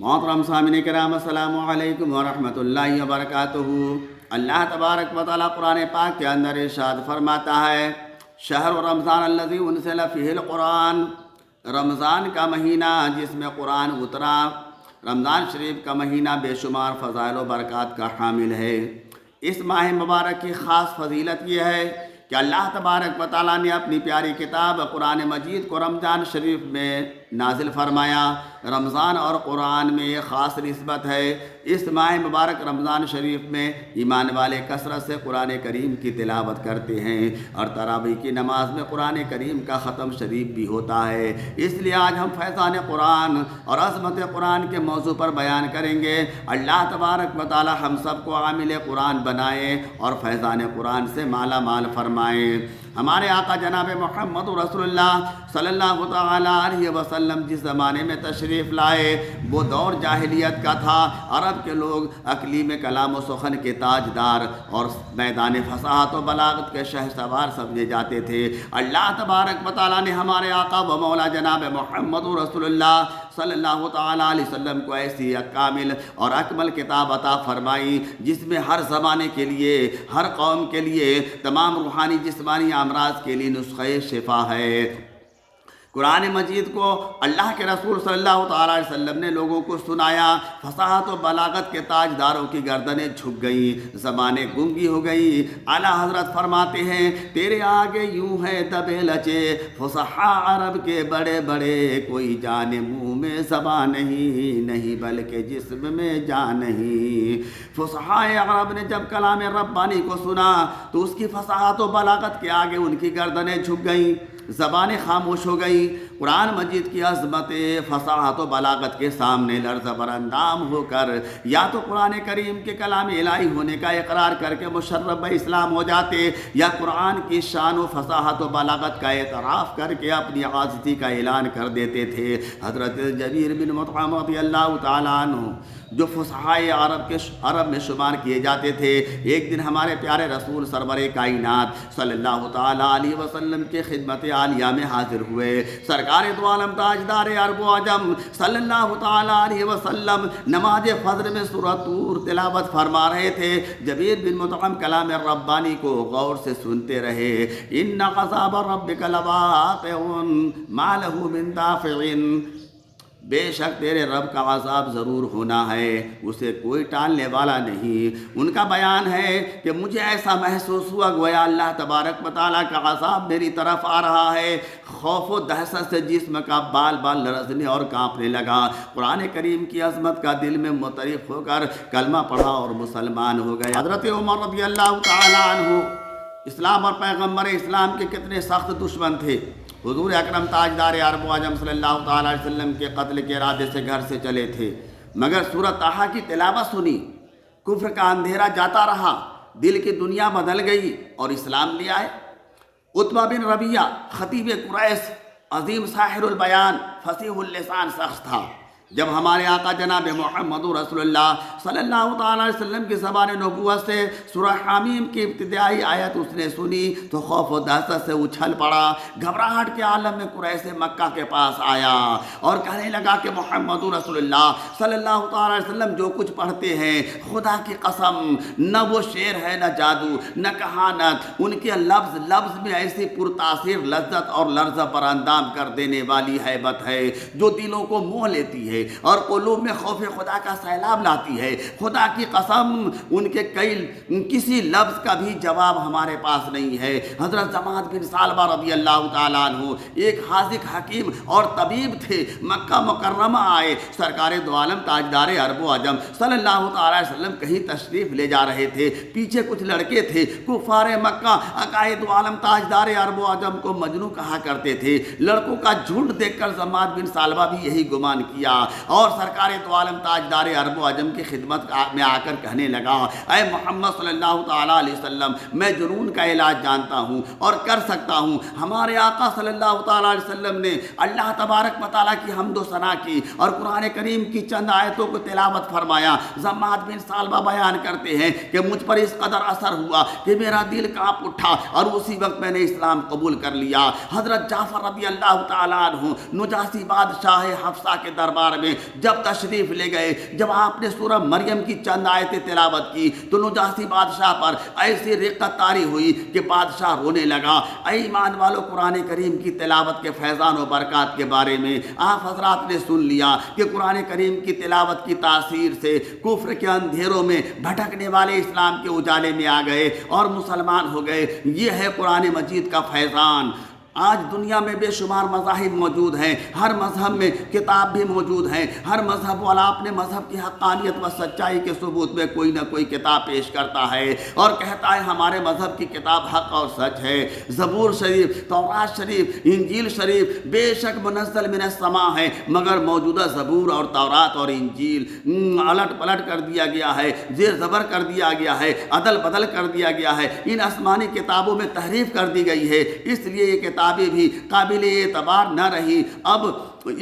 محترم سامعین کرام السلام علیکم ورحمۃ اللہ وبرکاتہ۔ اللہ تبارک و تعالیٰ قرآن پاک کے اندر ارشاد فرماتا ہے، شہر رمضان الذی انزل فیہ القرآن، رمضان کا مہینہ جس میں قرآن اترا۔ رمضان شریف کا مہینہ بے شمار فضائل و برکات کا حامل ہے۔ اس ماہ مبارک کی خاص فضیلت یہ ہے کہ اللہ تبارک و تعالیٰ نے اپنی پیاری کتاب قرآن مجید کو رمضان شریف میں نازل فرمایا۔ رمضان اور قرآن میں یہ خاص نسبت ہے۔ اس ماہ مبارک رمضان شریف میں ایمان والے کثرت سے قرآن کریم کی تلاوت کرتے ہیں، اور تراویح کی نماز میں قرآن کریم کا ختم شریف بھی ہوتا ہے۔ اس لیے آج ہم فیضان قرآن اور عظمت قرآن کے موضوع پر بیان کریں گے۔ اللہ تبارک و تعالی ہم سب کو عامل قرآن بنائے اور فیضان قرآن سے مالا مال فرمائے۔ ہمارے آقا جناب محمد رسول اللہ صلی اللہ تعالی علیہ وسلم جس زمانے میں تشریف لائے وہ دور جاہلیت کا تھا۔ عرب کے لوگ اقلیم کلام و سخن کے تاجدار اور میدان فصاحت و بلاغت کے شہسوار سمجھے جاتے تھے۔ اللہ تبارک و تعالیٰ نے ہمارے آقا و مولا جناب محمد رسول اللہ صلی اللہ تعالی علیہ وسلم کو ایسی کامل اور اکمل کتاب عطا فرمائی جس میں ہر زمانے کے لیے، ہر قوم کے لیے، تمام روحانی جسمانی امراض کے لیے نسخہ شفا ہے۔ قرآن مجید کو اللہ کے رسول صلی اللہ تعالی علیہ وسلم نے لوگوں کو سنایا۔ فصاحت و بلاغت کے تاجداروں کی گردنیں جھک گئیں، زبانیں گونگی ہو گئیں۔ اعلیٰ حضرت فرماتے ہیں، تیرے آگے یوں ہے دبے لچے فصحاء عرب کے بڑے بڑے، کوئی جان منہ میں زبان نہیں بلکہ جسم میں جان نہیں۔ فصحاء عرب نے جب کلام ربانی کو سنا تو اس کی فصاحت و بلاغت کے آگے ان کی گردنیں جھک گئیں، زبانیں خاموش ہو گئیں۔ قرآن مجید کی عظمت فصاحت و بلاغت کے سامنے لرزہ براندام ہو کر یا تو قرآن کریم کے کلام الہی ہونے کا اقرار کر کے مشرف اسلام ہو جاتے، یا قرآن کی شان و فصاحت و بلاغت کا اعتراف کر کے اپنی عاجزی کا اعلان کر دیتے تھے۔ حضرت جبیر بن مطعم رضی اللہ تعالیٰ عنہ جو فصحاء عرب میں شمار کیے جاتے تھے، ایک دن ہمارے پیارے رسول سرور کائنات صلی اللہ تعالیٰ علیہ وسلم کے خدمت عالیہ میں حاضر ہوئے۔ سرکار دو عالم تاجدار عرب و عجم صلی اللہ تعالیٰ علیہ وسلم نماز فجر میں سورۃ طور تلاوت فرما رہے تھے۔ جبیر بن مطعم کلام ربانی کو غور سے سنتے رہے۔ ان عذاب ربک لواقع ما له من دافع، بے شک تیرے رب کا عذاب ضرور ہونا ہے، اسے کوئی ٹالنے والا نہیں۔ ان کا بیان ہے کہ مجھے ایسا محسوس ہوا گویا اللہ تبارک و تعالیٰ کا عذاب میری طرف آ رہا ہے۔ خوف و دہشت سے جسم کا بال بال لرزنے اور کانپنے لگا۔ قرآن کریم کی عظمت کا دل میں متعارف ہو کر کلمہ پڑھا اور مسلمان ہو گئے۔ حضرت عمر رضی اللہ تعالیٰ عنہ اسلام اور پیغمبر اسلام کے کتنے سخت دشمن تھے۔ حضور اکرم تاجدار عرب و عجم صلی اللہ تعالیٰ علیہ وسلم کے قتل کے ارادے سے گھر سے چلے تھے، مگر سورۃ طٰہٰ کی تلاوت سنی، کفر کا اندھیرا جاتا رہا، دل کی دنیا بدل گئی اور اسلام لے آئے۔ عتبہ بن ربیعہ خطیب قریش، عظیم ساحر البیان، فصیح اللسان شخص تھا۔ جب ہمارے آقا جناب محمد رسول اللہ صلی اللہ تعالیٰ علیہ وسلم کی زبان نبوت سے سورہ حامیم کی ابتدائی آیت اس نے سنی تو خوف و دہشت سے اچھل پڑا، گھبراہٹ کے عالم میں قریش مکہ کے پاس آیا اور کہنے لگا کہ محمد رسول اللہ صلی اللہ تعالیٰ علیہ وسلم جو کچھ پڑھتے ہیں، خدا کی قسم نہ وہ شعر ہے، نہ جادو، نہ کہانت، ان کے لفظ لفظ میں ایسی پرتاثیر لذت اور لرزہ براندام کر دینے والی ہیبت ہے جو دلوں کو موہ لیتی ہے اور قلوب میں خوف خدا کا سیلاب لاتی ہے۔ خدا کی قسم ان کے کسی لفظ کا بھی جواب ہمارے پاس نہیں ہے۔ حضرت زماد بن ثعلبہ رضی اللہ تعالیٰ عنہ ایک حاذق حکیم اور طبیب تھے، مکہ مکرمہ آئے۔ سرکار دو عالم تاجدار عرب و عجم صلی اللہ تعالیٰ علیہ وسلم کہیں تشریف لے جا رہے تھے، پیچھے کچھ لڑکے تھے، کفار مکہ عقائد دو عالم تاجدار عرب و عجم کو مجنون کہا کرتے تھے۔ لڑکوں کا جھنڈ دیکھ کر زماد بن ثعلبہ بھی یہی گمان کیا اور سرکار دو عالم تاجدار عرب و عجم کی خدمت میں آ کر کہنے لگا، اے محمد صلی اللہ تعالیٰ علیہ وسلم، میں جنون کا علاج جانتا ہوں اور کر سکتا ہوں۔ ہمارے آقا صلی اللہ تعالیٰ علیہ وسلم نے اللہ تبارک و تعالیٰ کی حمد و ثنا کی اور قرآن کریم کی چند آیتوں کو تلاوت فرمایا۔ زماد بن ثعلبہ بیان کرتے ہیں کہ مجھ پر اس قدر اثر ہوا کہ میرا دل کانپ اٹھا اور اسی وقت میں نے اسلام قبول کر لیا۔ حضرت جعفر رضی اللہ تعالیٰ عنہ نجاشی بادشاہ حبشہ کے دربار دربار میں جب تشریف لے گئے، جب آپ نے سورہ مریم کی چند آیتیں تلاوت کی تو نجاشی بادشاہ پر ایسی رقت طاری ہوئی کہ بادشاہ رونے لگا۔ اے ایمان والو، قرآن کریم کی تلاوت کے فیضان و برکات کے بارے میں آپ حضرات نے سن لیا کہ قرآن کریم کی تلاوت کی تاثیر سے کفر کے اندھیروں میں بھٹکنے والے اسلام کے اجالے میں آ گئے اور مسلمان ہو گئے۔ یہ ہے قرآن مجید کا فیضان۔ آج دنیا میں بے شمار مذاہب موجود ہیں، ہر مذہب میں کتاب بھی موجود ہیں، ہر مذہب والا اپنے مذہب کی حقانیت و سچائی کے ثبوت میں کوئی نہ کوئی کتاب پیش کرتا ہے اور کہتا ہے ہمارے مذہب کی کتاب حق اور سچ ہے۔ زبور شریف، تورات شریف، انجیل شریف بے شک منزل من السماء ہے، مگر موجودہ زبور اور تورات اور انجیل الٹ پلٹ کر دیا گیا ہے، زیر زبر کر دیا گیا ہے، عدل بدل کر دیا گیا ہے، ان آسمانی کتابوں میں تحریف کر دی گئی ہے، اس لیے یہ کتابیں بھی قابل اعتبار نہ رہی۔ اب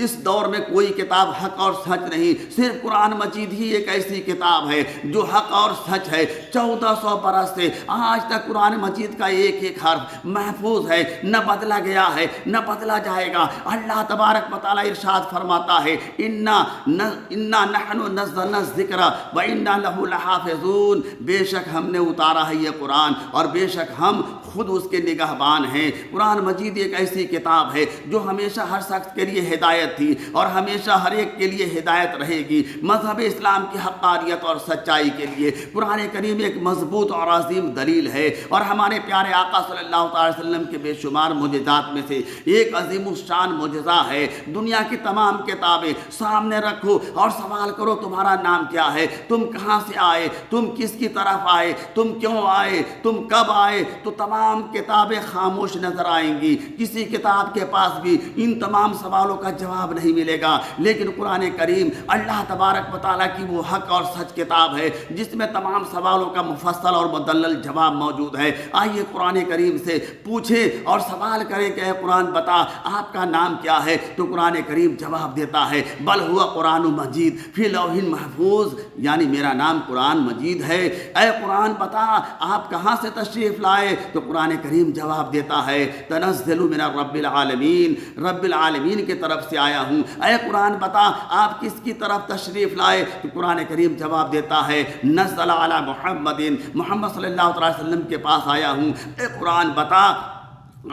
اس دور میں کوئی کتاب حق اور سچ نہیں، صرف قرآن مجید ہی ایک ایسی کتاب ہے جو حق اور سچ ہے۔ 1400 برس سے آج تک قرآن مجید کا ایک ایک حرف محفوظ ہے، نہ بدلا گیا ہے نہ بدلا جائے گا۔ اللہ تبارک و تعالیٰ ارشاد فرماتا ہے انا نحن نزلنا الذکر وانا لہ لحافظون، بے شک ہم نے اتارا ہے یہ قرآن اور بے شک ہم خود اس کے نگہبان ہیں۔ قرآن مجید ایک ایسی کتاب ہے جو ہمیشہ ہر شخص کے لیے ہدایت تھی اور ہمیشہ ہر ایک کے لیے ہدایت رہے گی۔ مذہب اسلام کی حقانیت اور سچائی کے لیے قرآن کریم ایک مضبوط اور عظیم دلیل ہے، اور ہمارے پیارے آقا صلی اللہ علیہ وسلم کے بے شمار معجزات میں سے ایک عظیم الشان معجزہ ہے۔ دنیا کی تمام کتابیں سامنے رکھو اور سوال کرو تمہارا نام کیا ہے، تم کہاں سے آئے، تم کس کی طرف آئے، تم کیوں آئے، تم کب آئے، تو تمام کتابیں خاموش نظر آئیں گی۔ کسی کتاب کے پاس بھی ان تمام سوالوں کا جواب نہیں ملے گا، لیکن قرآن کریم اللہ تبارک و تعالیٰ کی وہ حق اور سچ کتاب ہے جس میں تمام سوالوں کا مفصل اور مدلل جواب موجود ہے۔ آئیے قرآن کریم سے پوچھیں اور سوال کریں کہ اے قرآن بتا آپ کا نام کیا ہے، تو قرآن کریم جواب دیتا ہے بل ہوا قرآن مجید فی لوح محفوظ، یعنی میرا نام قرآن مجید ہے۔ اے قرآن بتا آپ کہاں سے تشریف لائے، تو قرآن کریم جواب دیتا ہے تنزل من رب العالمین، رب العالمین کی طرف سے آیا ہوں۔ اے قرآن بتا آپ کس کی طرف تشریف لائے، تو قرآن کریم جواب دیتا ہے نزل علی محمد، محمد صلی اللہ علیہ وسلم کے پاس آیا ہوں۔ اے قرآن بتا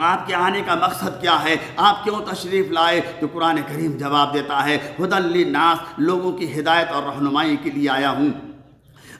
آپ کے آنے کا مقصد کیا ہے، آپ کیوں تشریف لائے، تو قرآن کریم جواب دیتا ہے ھدی للناس، لوگوں کی ہدایت اور رہنمائی کے لیے آیا ہوں۔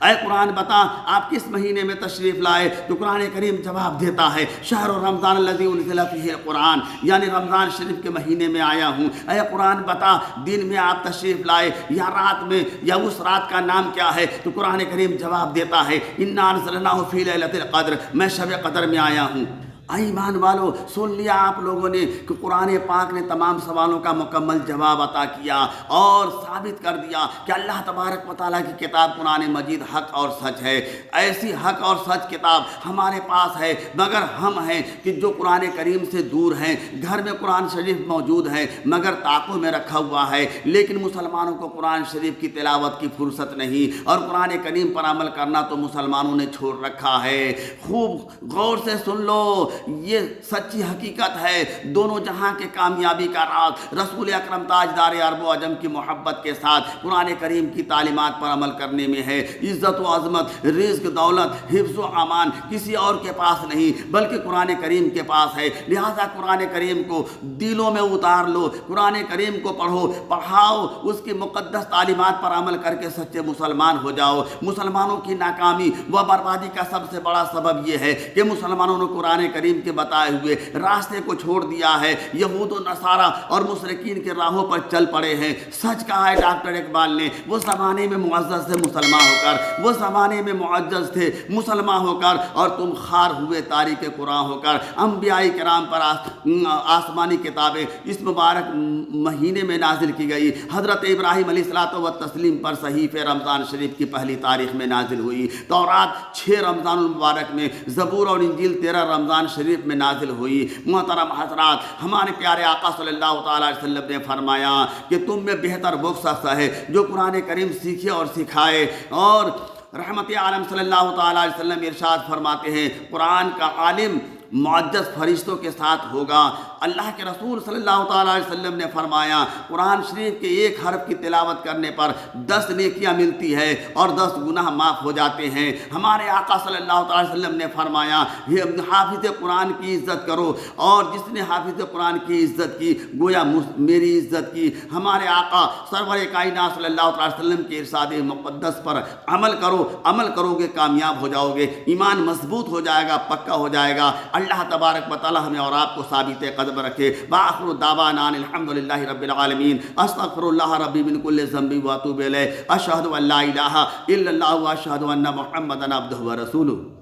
اے قرآن بتا آپ کس مہینے میں تشریف لائے، تو قرآن کریم جواب دیتا ہے شہر رمضان الذی انزل فیہ القرآن، یعنی رمضان شریف کے مہینے میں آیا ہوں۔ اے قرآن بتا دن میں آپ تشریف لائے یا رات میں، یا اس رات کا نام کیا ہے، تو قرآن کریم جواب دیتا ہے انا انزلناہ فی لیلۃ القدر، میں شب قدر میں آیا ہوں۔ ایمان والو سن لیا آپ لوگوں نے کہ قرآن پاک نے تمام سوالوں کا مکمل جواب عطا کیا اور ثابت کر دیا کہ اللہ تبارک و تعالیٰ کی کتاب قرآن مجید حق اور سچ ہے۔ ایسی حق اور سچ کتاب ہمارے پاس ہے، مگر ہم ہیں کہ جو قرآن کریم سے دور ہیں۔ گھر میں قرآن شریف موجود ہے مگر طاقوں میں رکھا ہوا ہے، لیکن مسلمانوں کو قرآن شریف کی تلاوت کی فرصت نہیں، اور قرآن کریم پر عمل کرنا تو مسلمانوں نے چھوڑ رکھا ہے۔ خوب غور سے سن لو، یہ سچی حقیقت ہے۔ دونوں جہاں کے کامیابی کا راز رسول اکرم تاجدار عرب و عجم کی محبت کے ساتھ قرآن کریم کی تعلیمات پر عمل کرنے میں ہے۔ عزت و عظمت، رزق، دولت، حفظ و امان کسی اور کے پاس نہیں بلکہ قرآن کریم کے پاس ہے۔ لہٰذا قرآن کریم کو دلوں میں اتار لو، قرآن کریم کو پڑھو، پڑھاؤ، اس کی مقدس تعلیمات پر عمل کر کے سچے مسلمان ہو جاؤ۔ مسلمانوں کی ناکامی و بربادی کا سب سے بڑا سبب یہ ہے کہ مسلمانوں نے قرآن کریم کے بتائے ہوئے راستے کو چھوڑ دیا ہے، یہود و نصارہ اور مشرکین کے راہوں پر چل پڑے ہیں۔ سچ کہا ہے ڈاکٹر اقبال نے، وہ زمانے میں معزز تھے مسلمان ہو کر، وہ زمانے میں معزز تھے مسلمان ہو کر، اور تم خار ہوئے تاریخ قرآن ہو کر۔ انبیاء کرام پر آسمانی کتابیں اس مبارک مہینے میں نازل کی گئی۔ حضرت ابراہیم علیہ الصلوۃ والتسلیم پر صحیفہ رمضان شریف کی پہلی تاریخ میں نازل ہوئی۔ تورات 6 رمضان المبارک میں، زبور اور انجیل 13 رمضان شریف میں نازل ہوئی۔ محترم حضرات، ہمارے پیارے آقا صلی اللہ تعالیٰ علیہ وسلم نے فرمایا کہ تم میں بہتر وہ شخص ہے جو قرآن کریم سیکھے اور سکھائے، اور رحمت عالم صلی اللہ تعالیٰ علیہ وسلم ارشاد فرماتے ہیں قرآن کا عالم معزز فرشتوں کے ساتھ ہوگا، اللہ کے رسول صلی اللہ تعالیٰ علیہ وسلم نے فرمایا قرآن شریف کے ایک حرف کی تلاوت کرنے پر 10 نیکیاں ملتی ہے اور 10 گناہ معاف ہو جاتے ہیں۔ ہمارے آقا صلی اللہ تعالیٰ علیہ وسلم نے فرمایا یہ حافظ قرآن کی عزت کرو، اور جس نے حافظ قرآن کی عزت کی گویا میری عزت کی۔ ہمارے آقا سرور کائنات صلی اللہ تعالیٰ علیہ وسلم کے ارشاد مقدس پر عمل کرو، عمل کرو گے کامیاب ہو جاؤ گے، ایمان مضبوط ہو جائے گا، پکا ہو جائے گا۔ اللہ تبارک و تعالیٰ ہمیں اور آپ کو ثابت قدم رکھے۔ وآخر دعوانا الحمدللہ رب العالمین، استغفر اللہ ربی من کل ذنب واتوب الیہ، اشہد ان لا الہ الا اللہ واشہد ان محمدا عبدہ ورسولہ۔